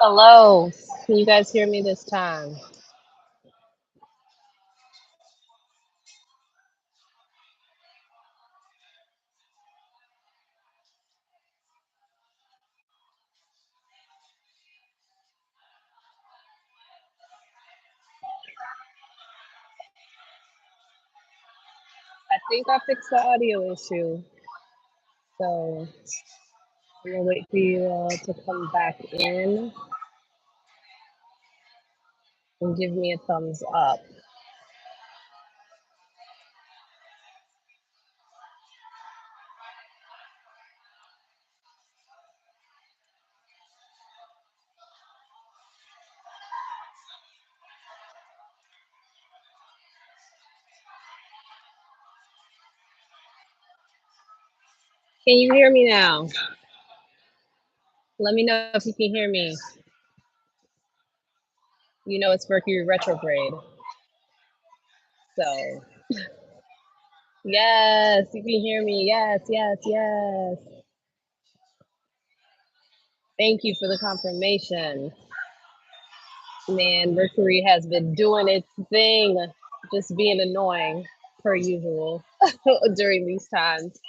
Hello. Can you guys hear me this time? I think I fixed the audio issue. So I'm gonna wait for you all to come back in and give me a thumbs up. Can you hear me now? Let me know if you can hear me. You know it's Mercury Retrograde. So yes, you can hear me. Yes, yes, yes. Thank you for the confirmation. Man, Mercury has been doing its thing, just being annoying per usual during these times.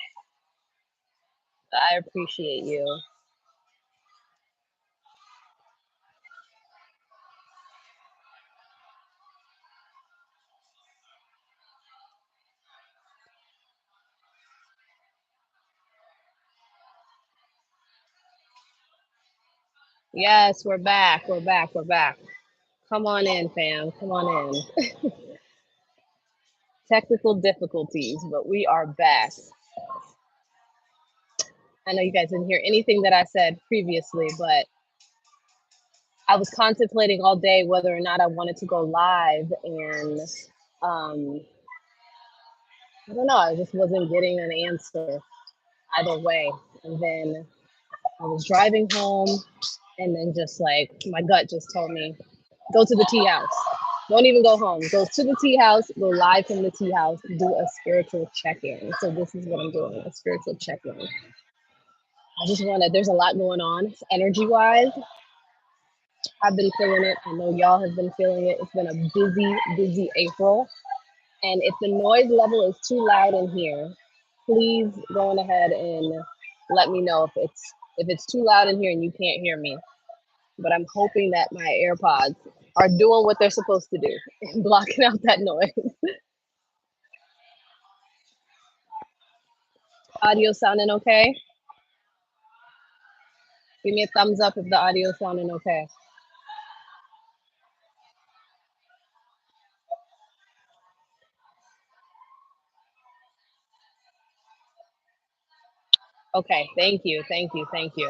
I appreciate you. Yes, we're back. We're back. We're back. Come on in, fam. Come on in. Technical difficulties, but we are back. I know you guys didn't hear anything that I said previously, but I was contemplating all day whether or not I wanted to go live, and um, I don't know. I just wasn't getting an answer either way. And then I was driving home, and then just like my gut just told me, go to the tea house. Don't even go home. Go to the tea house, go live from the tea house, do a spiritual check-in. So this is what I'm doing, a spiritual check-in. I just want to, there's a lot going on energy-wise. I've been feeling it. I know y'all have been feeling it. It's been a busy, busy April. And if the noise level is too loud in here, please go on ahead and let me know if it's too loud in here and you can't hear me. But I'm hoping that my AirPods are doing what they're supposed to do and blocking out that noise. Audio sounding okay? Give me a thumbs up if the audio sounding okay. Okay, thank you, thank you, thank you.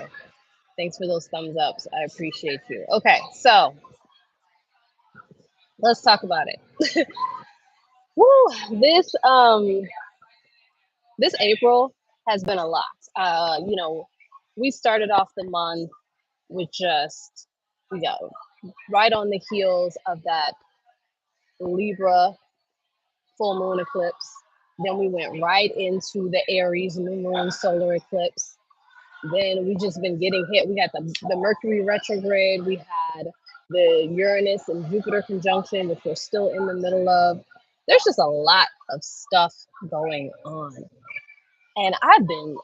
Thanks for those thumbs ups. I appreciate you. Okay, so let's talk about it. Woo, this April has been a lot. We started off the month with just, you know, right on the heels of that Libra full moon eclipse. Then we went right into the Aries new moon solar eclipse. Then we just been getting hit. We had the Mercury retrograde. We had the Uranus and Jupiter conjunction, which we're still in the middle of. There's just a lot of stuff going on. And I've been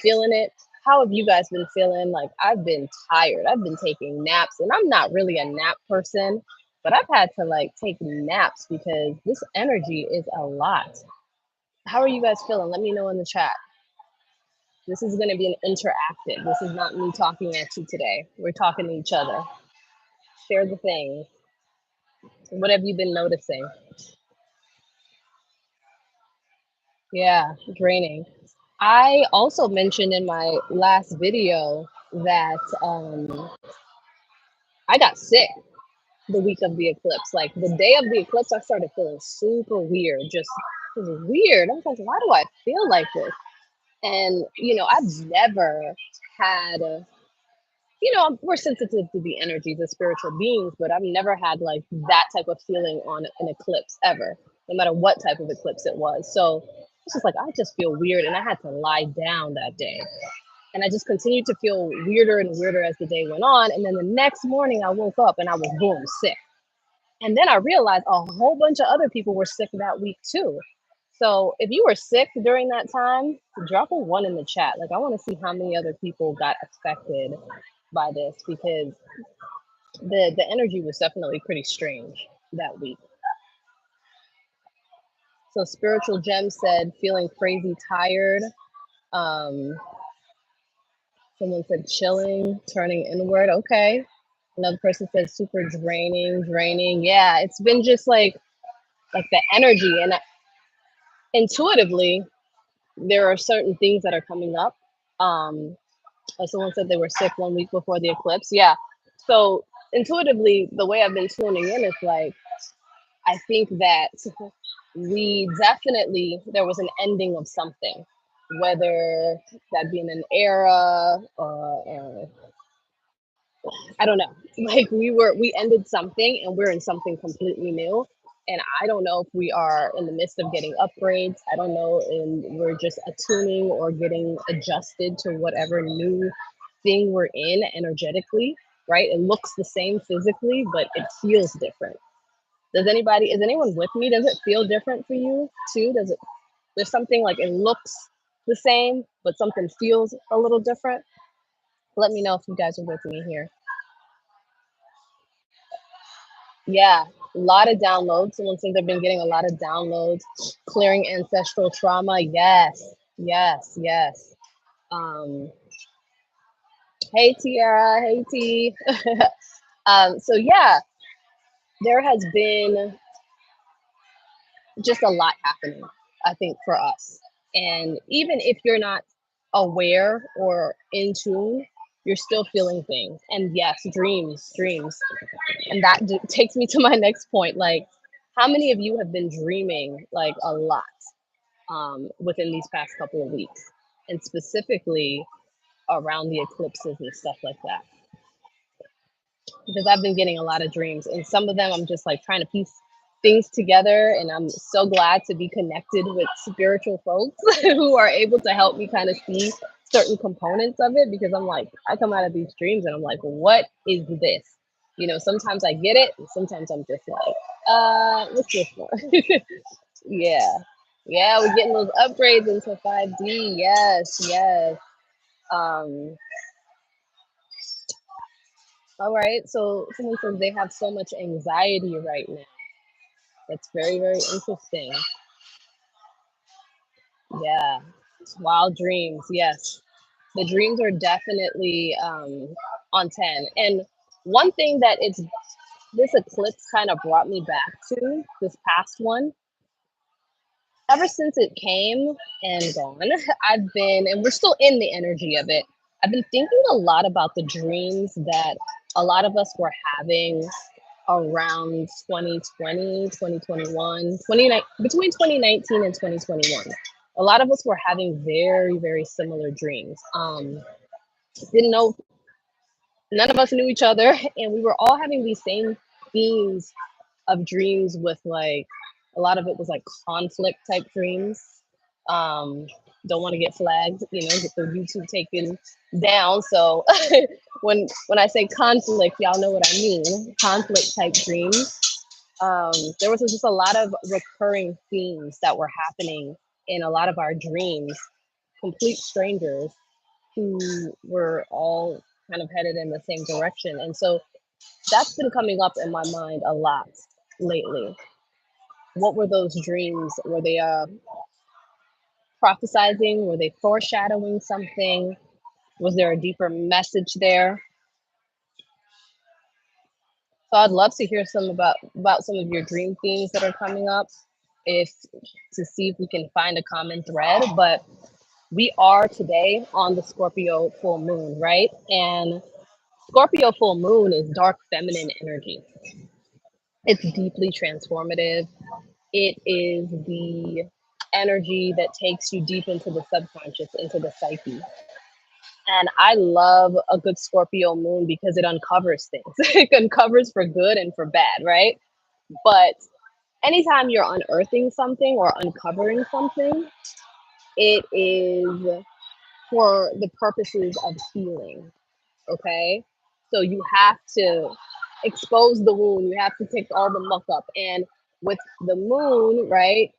feeling it. How have you guys been feeling? Like, I've been tired. I've been taking naps, and I'm not really a nap person, but I've had to like take naps because this energy is a lot. How are you guys feeling? Let me know in the chat. This is going to be an interactive. This is not me talking at you today. We're talking to each other. Share the thing. What have you been noticing? Yeah, draining. I also mentioned in my last video that I got sick the week of the eclipse. Like the day of the eclipse, I started feeling super weird. Just it was weird. I was like, why do I feel like this? And I've never had we're sensitive to the energies of spiritual beings, but I've never had like that type of feeling on an eclipse ever, no matter what type of eclipse it was. So it's just like I just feel weird, and I had to lie down that day. And I just continued to feel weirder and weirder as the day went on. And then the next morning, I woke up and I was boom, sick. And then I realized a whole bunch of other people were sick that week too. So if you were sick during that time, drop a one in the chat. Like, I want to see how many other people got affected by this, because the energy was definitely pretty strange that week. So Spiritual Gem said feeling crazy tired. Um, Someone said chilling, turning inward. Okay. Another person said super draining. Yeah, it's been just like the energy, and intuitively there are certain things that are coming up. Like someone said they were sick 1 week before the eclipse. Yeah. So intuitively, the way I've been tuning in is like, I think that we definitely, there was an ending of something, whether that be in an era or I don't know. Like we ended something and we're in something completely new. And I don't know if we are in the midst of getting upgrades. I don't know, and we're just attuning or getting adjusted to whatever new thing we're in energetically, right? It looks the same physically, but it feels different. Is anyone with me? Does it feel different for you too? There's something like it looks the same, but something feels a little different? Let me know if you guys are with me here. Yeah, a lot of downloads. Someone says they've been getting a lot of downloads. Clearing ancestral trauma. Yes. Um, hey Tiara, hey T. So yeah, there has been just a lot happening, I think, for us. And even if you're not aware or in tune, you're still feeling things. And yes, dreams. And that takes me to my next point. Like, how many of you have been dreaming like a lot within these past couple of weeks, and specifically around the eclipses and stuff like that? Because I've been getting a lot of dreams, and some of them I'm just like trying to piece things together, and I'm so glad to be connected with spiritual folks who are able to help me kind of see certain components of it, because I'm like, I come out of these dreams and I'm like, what is this? You know, sometimes I get it, and sometimes I'm just like, what's this for? Yeah. Yeah, we're getting those upgrades into 5D. Yes. Um, all right. So someone says they have so much anxiety right now. That's very interesting. Yeah. Wild dreams. Yes. The dreams are definitely on 10. And one thing that this eclipse kind of brought me back to, this past one, ever since it came and gone, and we're still in the energy of it. I've been thinking a lot about the dreams that a lot of us were having around 2020, 2021, between 2019 and 2021. A lot of us were having very similar dreams. Didn't know, none of us knew each other, and we were all having these same themes of dreams with like, a lot of it was like conflict type dreams. Um, don't want to get flagged, get the YouTube taken down. So when I say conflict, y'all know what I mean. Conflict type dreams. There was just a lot of recurring themes that were happening in a lot of our dreams. Complete strangers who were all kind of headed in the same direction. And so that's been coming up in my mind a lot lately. What were those dreams? Were they prophesizing? Were they foreshadowing something? Was there a deeper message there? So I'd love to hear some about some of your dream themes that are coming up, if to see if we can find a common thread. But we are today on the Scorpio full moon, right? And Scorpio full moon is dark feminine energy. It's deeply transformative. It is the energy that takes you deep into the subconscious, into the psyche. And I love a good Scorpio moon because it uncovers things. It uncovers for good and for bad, right? But anytime you're unearthing something or uncovering something, it is for the purposes of healing. Okay, so you have to expose the wound, you have to take all the muck up. And with the moon, right,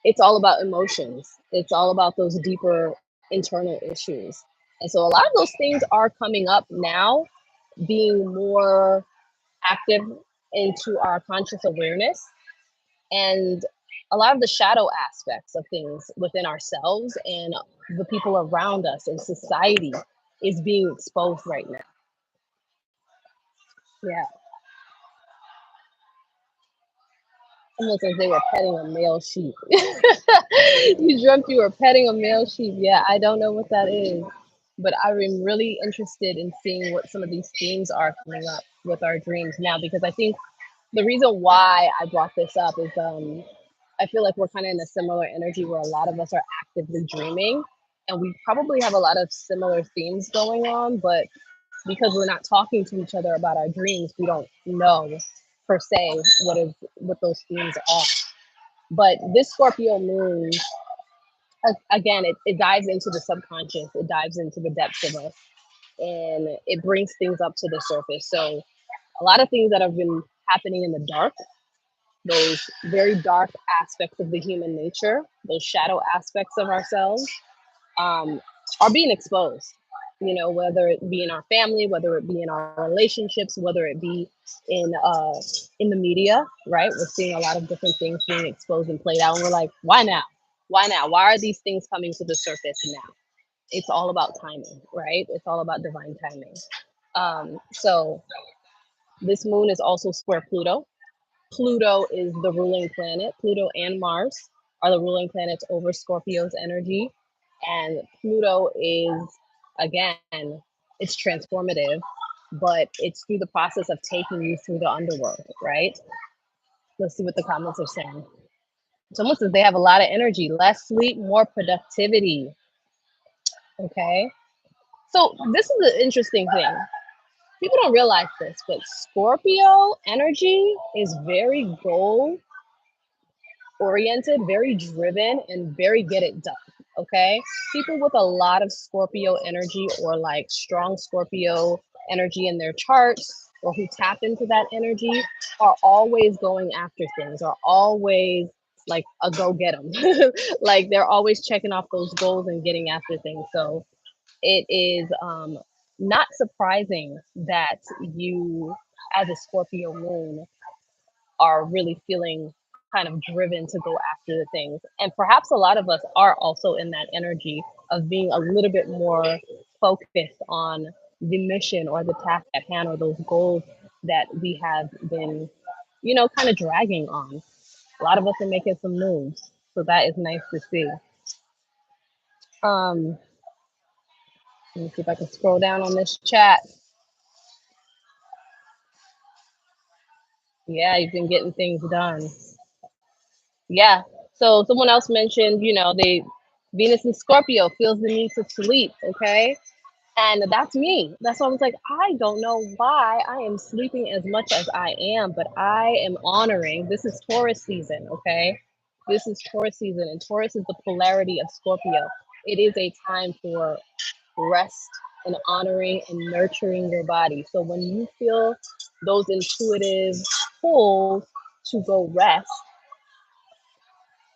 it's all about emotions, it's all about those deeper internal issues. And so a lot of those things are coming up now, being more active into our conscious awareness, and a lot of the shadow aspects of things within ourselves and the people around us in society is being exposed right now. Yeah, almost as they were petting a male sheep. You dreamt you were petting a male sheep. Yeah, I don't know what that is, but I'm really interested in seeing what some of these themes are coming up with our dreams now, because I think the reason why I brought this up is I feel like we're kind of in a similar energy where a lot of us are actively dreaming, and we probably have a lot of similar themes going on, but because we're not talking to each other about our dreams, we don't know per se what those themes are. But this Scorpio moon, again, it dives into the subconscious, it dives into the depths of us, and it brings things up to the surface. So a lot of things that have been happening in the dark, those very dark aspects of the human nature, those shadow aspects of ourselves, um, are being exposed. You know, whether it be in our family, whether it be in our relationships, whether it be in uh, in the media, right? We're seeing a lot of different things being exposed and played out, and we're like, why now? Why now? Why are these things coming to the surface now? It's all about timing, right? It's all about divine timing. So this moon is also square Pluto. Pluto is the ruling planet. Pluto and Mars are the ruling planets over Scorpio's energy. And Pluto is, again, it's transformative, but it's through the process of taking you through the underworld, right? Let's see what the comments are saying. Someone says they have a lot of energy, less sleep, more productivity. Okay. So this is an interesting thing. People don't realize this, but Scorpio energy is very goal oriented, very driven, and very get it done. Okay. People with a lot of Scorpio energy, or like strong Scorpio energy in their charts, or who tap into that energy, are always going after things, are always like a go get them. Like they're always checking off those goals and getting after things. So it is not surprising that you, as a Scorpio moon, are really feeling kind of driven to go after the things. And perhaps a lot of us are also in that energy of being a little bit more focused on the mission or the task at hand, or those goals that we have been, you know, kind of dragging on. A lot of us are making some moves. So that is nice to see. Um, Let me see if I can scroll down on this chat. Yeah, you've been getting things done. Yeah. So someone else mentioned, you know, they Venus and Scorpio feels the need to sleep. Okay. And that's me. That's why I was like, I don't know why I am sleeping as much as I am, but I am honoring. This is Taurus season. Okay. This is Taurus season, and Taurus is the polarity of Scorpio. It is a time for rest and honoring and nurturing your body. So when you feel those intuitive pulls to go rest,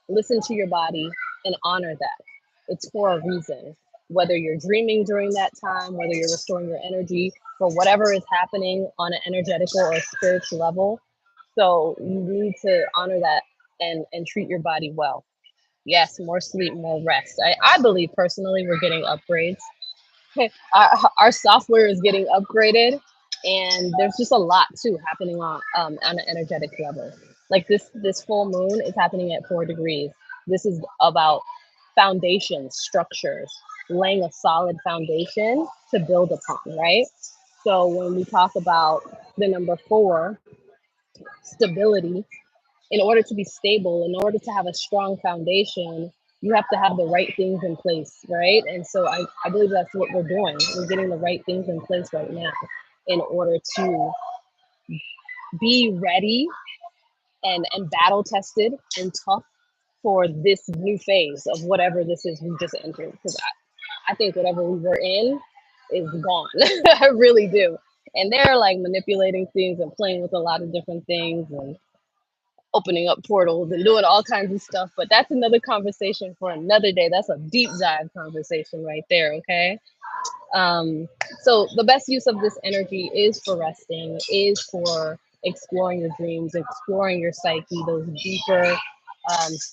listen to your body and honor that. It's for a reason. Whether you're dreaming during that time, whether you're restoring your energy for whatever is happening on an energetical or spiritual level. So you need to honor that and treat your body well. Yes, more sleep, more rest. I believe personally we're getting upgrades. Our software is getting upgraded, and there's just a lot too happening on an energetic level. Like this full moon is happening at 4 degrees. This is about foundations, structures, laying a solid foundation to build upon, right? So when we talk about the number 4, stability, in order to be stable, in order to have a strong foundation, you have to have the right things in place, right? And so I believe that's what we're doing. We're getting the right things in place right now in order to be ready and battle tested and tough for this new phase of whatever this is we just entered. Because I think whatever we were in is gone. I really do. And they're like manipulating things and playing with a lot of different things and opening up portals and doing all kinds of stuff. But that's another conversation for another day. That's a deep dive conversation right there. Okay. Um, so the best use of this energy is for resting, is for exploring your dreams, exploring your psyche, those deeper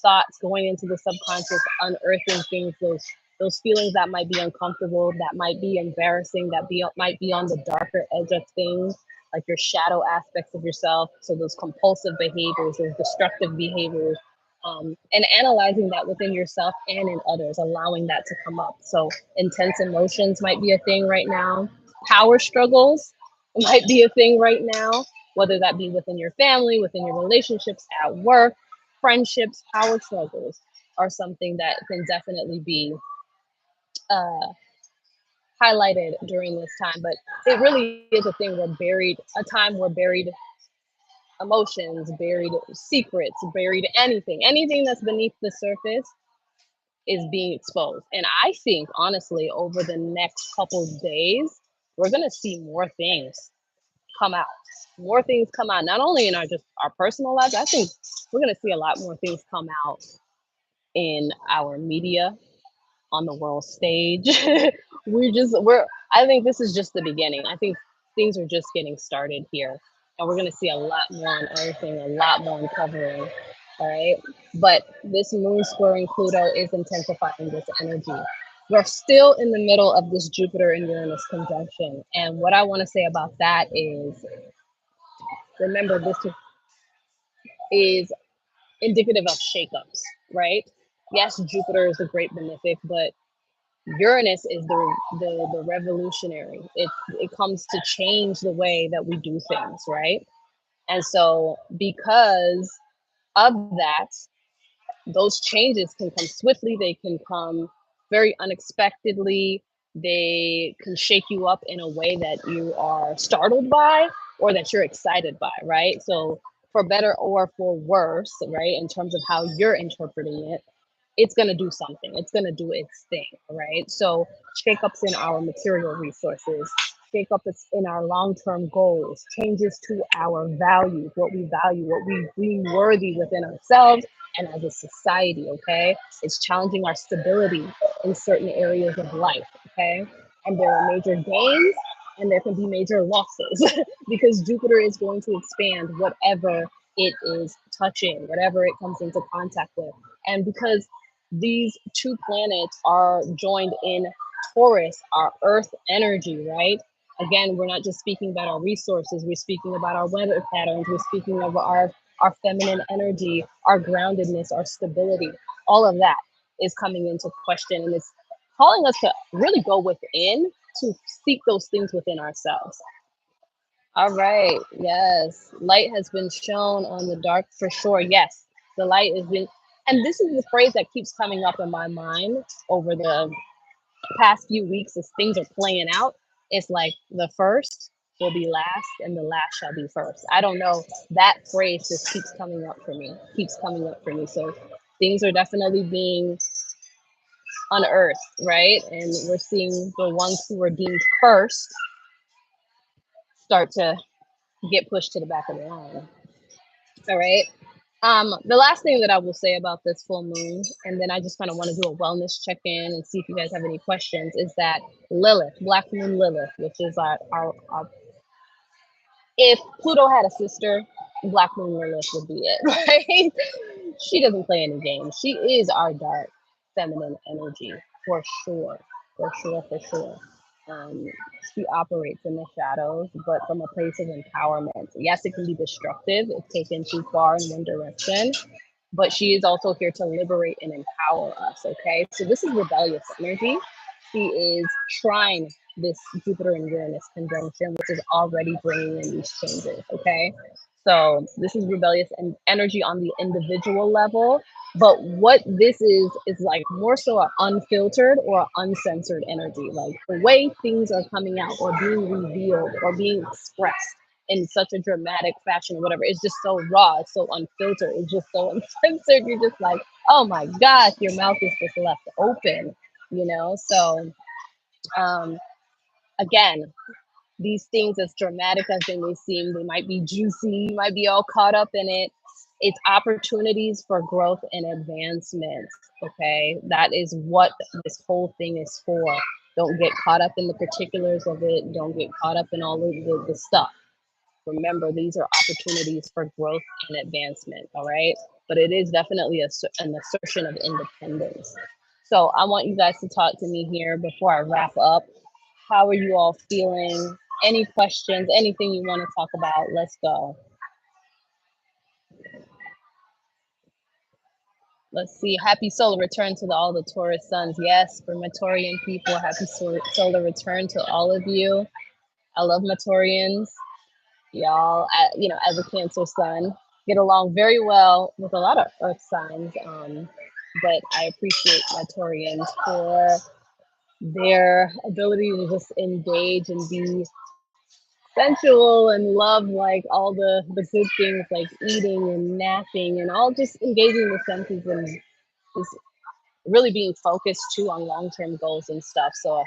thoughts, going into the subconscious, unearthing things, those feelings that might be uncomfortable, that might be embarrassing, might be on the darker edge of things, like your shadow aspects of yourself. So those compulsive behaviors, those destructive behaviors, and analyzing that within yourself and in others, allowing that to come up. So intense emotions might be a thing right now. Power struggles might be a thing right now, whether that be within your family, within your relationships, at work, friendships. Power struggles are something that can definitely be uh, highlighted during this time. But it really is a thing where a time where buried emotions, buried secrets, buried anything that's beneath the surface is being exposed. And I think, honestly, over the next couple of days, we're going to see more things come out. More things come out, not only in our personal lives. I think we're going to see a lot more things come out in our media, on the world stage. I think this is just the beginning. I think things are just getting started here. And we're gonna see a lot more unearthing, a lot more uncovering. All right. But this moon squaring Pluto is intensifying this energy. We're still in the middle of this Jupiter and Uranus conjunction. And what I want to say about that is, remember, this is indicative of shakeups, right? Yes, Jupiter is a great benefic, but Uranus is the revolutionary. It comes to change the way that we do things, right? And so because of that, those changes can come swiftly, they can come very unexpectedly, they can shake you up in a way that you are startled by or that you're excited by, right? So for better or for worse, right, in terms of how you're interpreting it, it's going to do something. It's going to do its thing, right? So shakeups in our material resources, shakeups in our long-term goals, changes to our values, what we deem worthy within ourselves and as a society, okay? It's challenging our stability in certain areas of life, okay? And there are major gains and there can be major losses because Jupiter is going to expand whatever it is touching, whatever it comes into contact with. And because these two planets are joined in Taurus, our earth energy, right? Again, we're not just speaking about our resources, we're speaking about our weather patterns, we're speaking of our feminine energy, our groundedness, our stability. All of that is coming into question, and it's calling us to really go within to seek those things within ourselves. All right. Yes. Light has been shown on the dark for sure. Yes. The light has been, and this is the phrase that keeps coming up in my mind over the past few weeks as things are playing out. It's like the first will be last and the last shall be first. I don't know. That phrase just keeps coming up for me, keeps coming up for me. So things are definitely being unearthed, right? And we're seeing the ones who were deemed first start to get pushed to the back of the line. All right. The last thing that I will say about this full moon, and then I just kind of want to do a wellness check-in and see if you guys have any questions, is that Lilith, Black Moon Lilith, which is our if Pluto had a sister, Black Moon Lilith would be it, right? She doesn't play any games. She is our dark feminine energy for sure, for sure, for sure. Um, she operates in the shadows, but from a place of empowerment. Yes, it can be destructive if taken too far in one direction, but she is also here to liberate and empower us. Okay, so this is rebellious energy. She is trying this Jupiter and Uranus conjunction, which is already bringing in these changes. Okay, so this is rebellious and energy on the individual level. But what this is like more so an unfiltered or uncensored energy, like the way things are coming out or being revealed or being expressed in such a dramatic fashion or whatever. It's just so raw, it's so unfiltered, it's just so uncensored. You're just like, oh my gosh, your mouth is just left open, you know? So, um, again, these things, as dramatic as they may seem, they might be juicy, you might be all caught up in it. It's opportunities for growth and advancement. Okay. That is what this whole thing is for. Don't get caught up in the particulars of it. Don't get caught up in all of the stuff. Remember, these are opportunities for growth and advancement. All right. But it is definitely an assertion of independence. So I want you guys to talk to me here before I wrap up. How are you all feeling? Any questions, anything you want to talk about? Let's go. Let's see. Happy solar return to all the Taurus suns. Yes, for Matorian people, happy solar return to all of you. I love Matorians. Y'all, as a Cancer sun, get along very well with a lot of earth signs. But I appreciate Matorians for their ability to just engage and be sensual and love, like all the good things like eating and napping and all, just engaging the senses and just really being focused too on long-term goals and stuff. So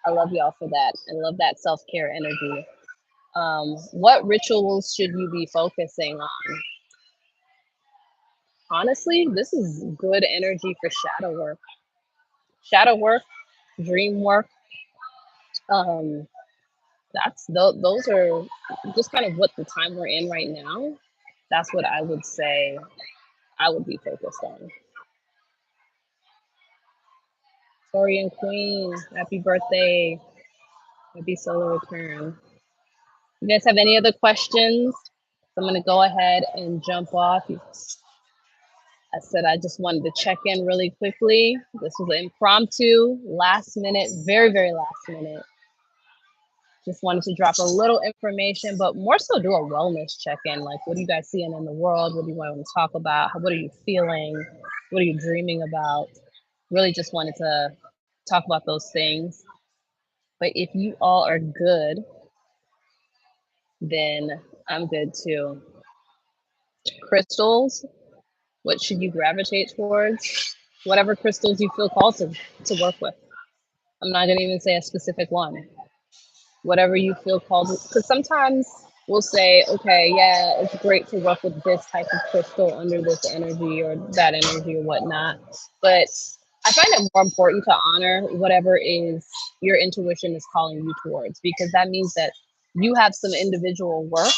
I love y'all for that. I love that self-care energy. What rituals should you be focusing on? Honestly, this is good energy for shadow work, dream work. um those are just kind of what the time we're in right now. That's what I would say I would be focused on. Torian Queen, happy birthday. Happy solar return. You guys have any other questions? I'm going to go ahead and jump off. I said I just wanted to check in really quickly. This was an impromptu, last minute, very, very last minute. Just wanted to drop a little information, but more so do a wellness check in. Like, what are you guys seeing in the world? What do you want to talk about? What are you feeling? What are you dreaming about? Really just wanted to talk about those things. But if you all are good, then I'm good too. Crystals, what should you gravitate towards? Whatever crystals you feel called to work with. I'm not going to even say a specific one. Whatever you feel called, because sometimes we'll say, okay, yeah, it's great to work with this type of crystal under this energy or that energy or whatnot. But I find it more important to honor whatever is your intuition is calling you towards, because that means that you have some individual work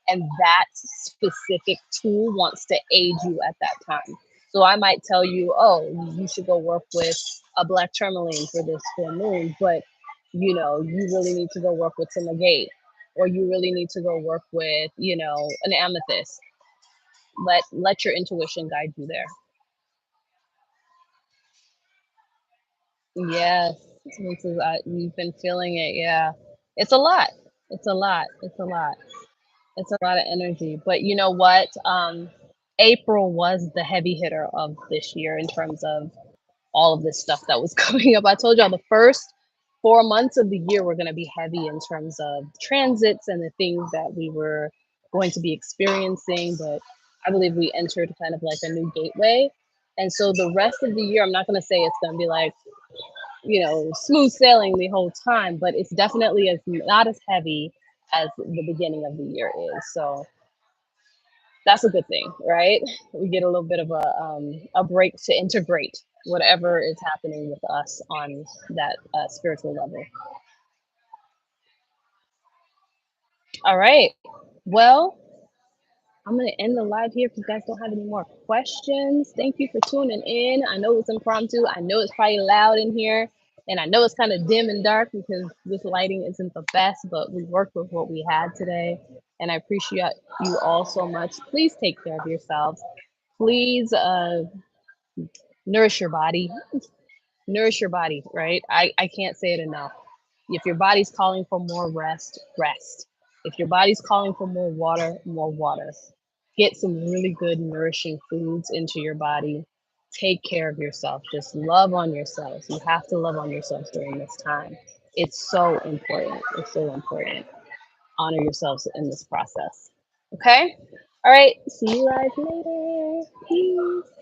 and that specific tool wants to aid you at that time. So I might tell you, oh, you should go work with a black tourmaline for this full moon, but you really need to go work with some agate, or you really need to go work with, an amethyst. Let your intuition guide you there. Yes, you've been feeling it. Yeah, it's a lot. It's a lot. It's a lot. It's a lot of energy. But you know what? April was the heavy hitter of this year in terms of all of this stuff that was coming up. I told y'all the first 4 months of the year were going to be heavy in terms of transits and the things that we were going to be experiencing. But I believe we entered kind of like a new gateway. And so the rest of the year, I'm not going to say it's going to be like, smooth sailing the whole time, but it's definitely not as heavy as the beginning of the year is. So that's a good thing, right? We get a little bit of a break to integrate whatever is happening with us on that spiritual level. All right. Well, I'm going to end the live here if you guys don't have any more questions. Thank you for tuning in. I know it's impromptu. I know it's probably loud in here. And I know it's kind of dim and dark because this lighting isn't the best, but we worked with what we had today. And I appreciate you all so much. Please take care of yourselves. Please nourish your body. Nourish your body, right? I can't say it enough. If your body's calling for more rest, rest. If your body's calling for more water, more water. Get some really good nourishing foods into your body. Take care of yourself. Just love on yourselves. You have to love on yourselves during this time. It's so important. It's so important. honor yourselves in this process. Okay? All right. See you guys later. Peace.